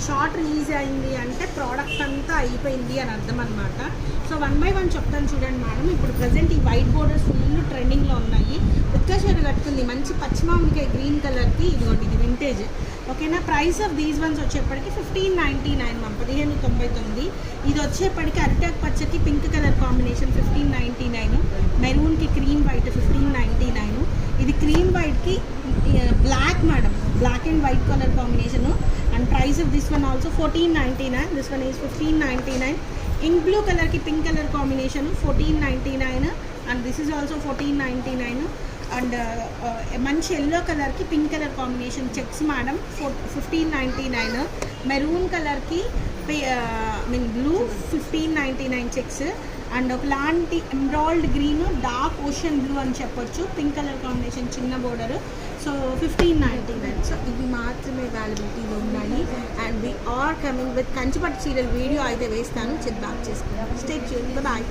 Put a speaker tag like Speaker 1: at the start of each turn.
Speaker 1: Short release అయింది అంటే product అంతా అయిపోయింది అని అర్థం అనమాట. సో 1 by 1 చెప్తాను చూడండి మేడం. ఇప్పుడు ప్రజెంట్ ఈ వైట్ బోర్డర్స్ ఫుల్ ట్రెండింగ్లో ఉన్నాయి. ఒక్క చీర కట్టుకుంది మంచి పచ్చిమామిడికాయ గ్రీన్ కలర్కి. ఇదిగోండి, ఇది వింటేజ్. ఓకేనా. ప్రైస్ ఆఫ్ దీస్ వన్స్ వచ్చేప్పటికి 1599 మ్యామ్, 1599. ఇది వచ్చేప్పటికి అరిటాక్ పచ్చకి పింక్ కలర్ కాంబినేషన్ 1599. మెరూన్కి క్రీమ్ వైట్ 1599. ఇది క్రీమ్ వైట్కి black madam, black and white colour combination. And price of this one also 1499. This one is 1599. Ink blue కలర్కి pink colour combination 1499. And this is also 1499. And మంచి yellow కలర్కి pink colour combination checks madam 1599. Maroon కలర్కి blue 1599 checks. And ఒకలాంటి embroidered green dark ocean blue అని చెప్పొచ్చు, pink colour combination చిన్న border. So 1599. So ఇవి మాత్రమే అవైలబిలిటీలో ఉన్నాయి. And we are coming with Kanchipattu చీరల వీడియో అయితే వేస్తాను, చెక్ బ్యాక్ చేసుకుంటాను. Stay tuned. బాయ్.